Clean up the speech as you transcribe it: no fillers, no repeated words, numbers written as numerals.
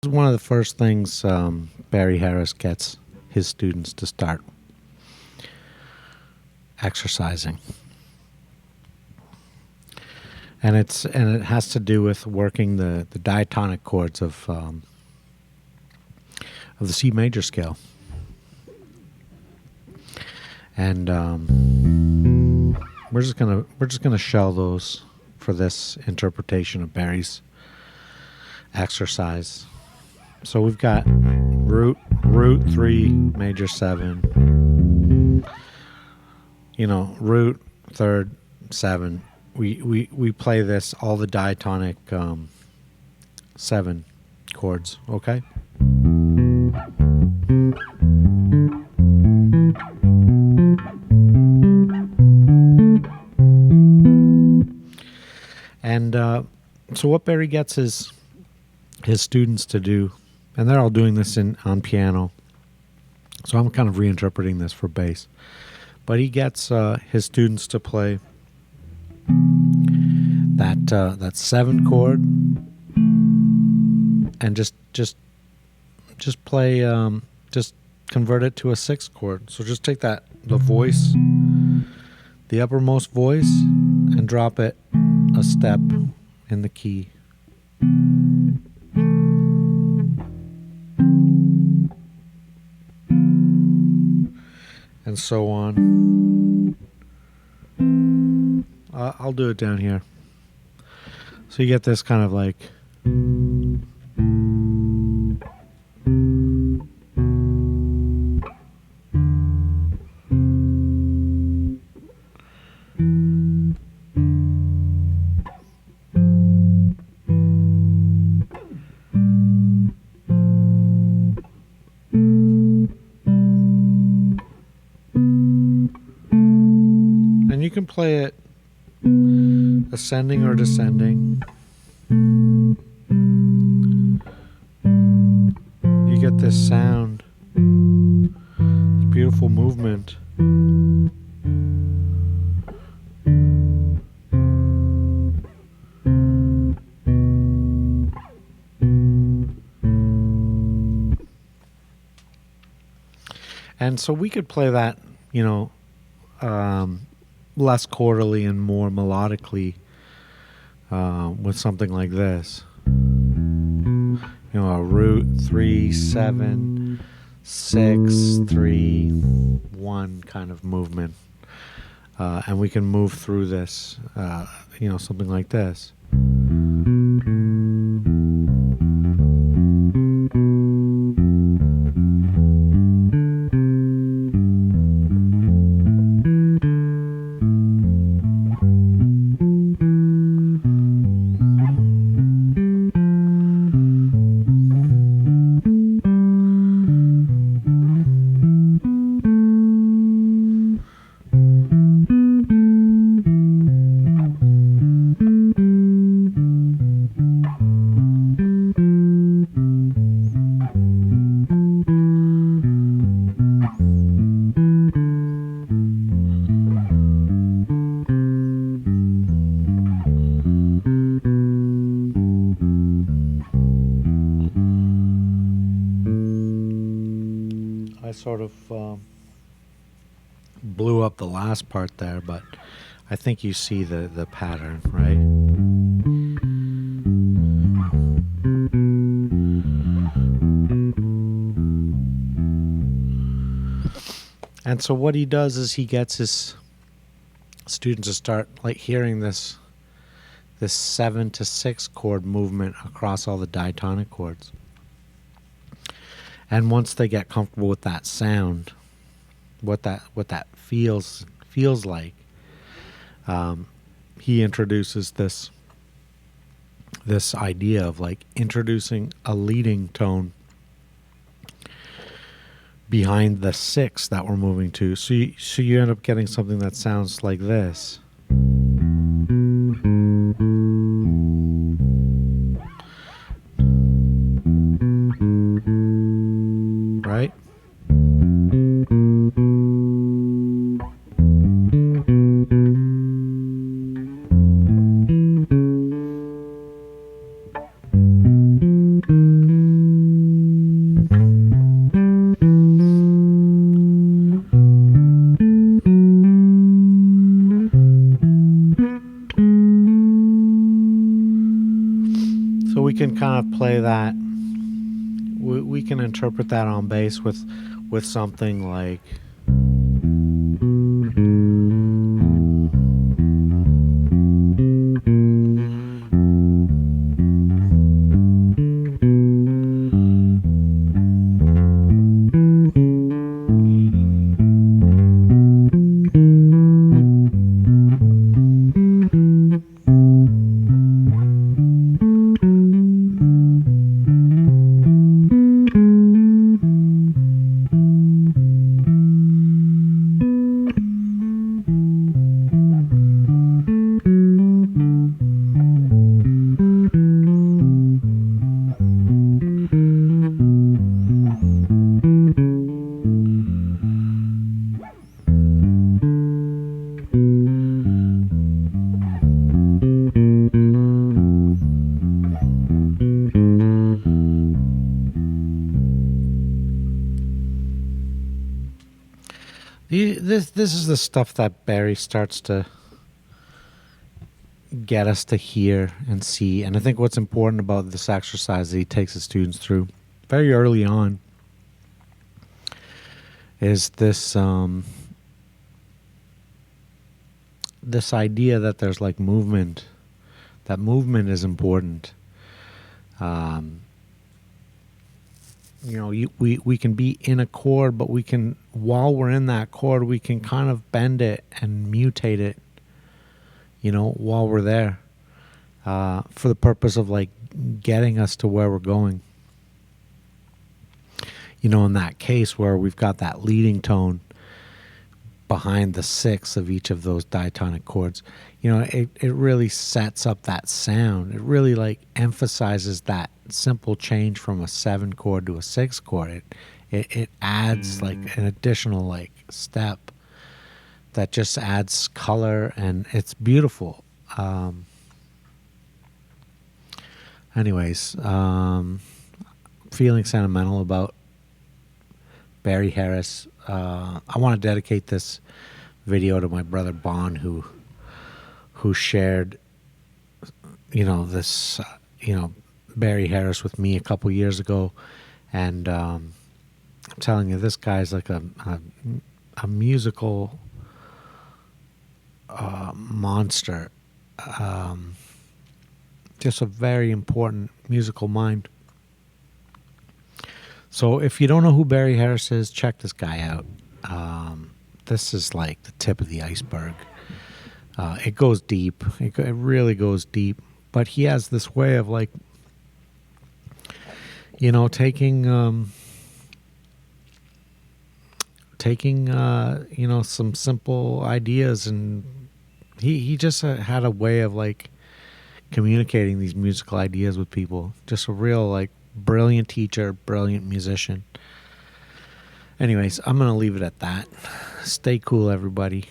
One of the first things Barry Harris gets his students to start exercising, and it has to do with working the diatonic chords of the C major scale, and we're just gonna shell those for this interpretation of Barry's exercise. So we've got root 3 major 7, root 3rd 7. We play this all the diatonic 7 chords, okay? And so what Barry gets his students to do, and they're all doing this on piano, so I'm kind of reinterpreting this for bass, but he gets his students to play that 7 chord, and just play, just convert it to a 6 chord. So just take the voice, the uppermost voice, and drop it a step in the key. And so on. I'll do it down here. So you get this kind of like you can play it ascending or descending. You get this sound, this beautiful movement. And so we could play that, less quarterly and more melodically with something like this. A root 3 7 6 3 1 kind of movement, and we can move through this, something like this. Sort of blew up the last part there, but I think you see the pattern, right? And so what he does is he gets his students to start like hearing this 7 to 6 chord movement across all the diatonic chords. And once they get comfortable with that sound, what that feels like, he introduces this idea of like introducing a leading tone behind the 6 that we're moving to. So you end up getting something that sounds like this. Right? can kind of play that. We can interpret that on bass with something like. This is the stuff that Barry starts to get us to hear and see. And I think what's important about this exercise that he takes his students through very early on is this this idea that there's like movement. That movement is important. We can be in a chord, but we can, while we're in that chord, we can kind of bend it and mutate it, while we're there, for the purpose of like getting us to where we're going. In that case where we've got that leading tone behind the sixth of each of those diatonic chords, it really sets up that sound. It really like emphasizes that simple change from a 7 chord to a 6 chord. It adds like an additional like step that just adds color, and it's beautiful. Feeling sentimental about Barry Harris. I want to dedicate this video to my brother Bon, who shared, this, Barry Harris with me a couple years ago, and I'm telling you, this guy's like a musical monster. Just a very important musical mind. So if you don't know who Barry Harris is, check this guy out. This is like the tip of the iceberg. It goes deep. It really goes deep. But he has this way of like, taking some simple ideas, and he just had a way of like communicating these musical ideas with people. Just a real like brilliant teacher, brilliant musician. Anyways, I'm going to leave it at that. Stay cool, everybody.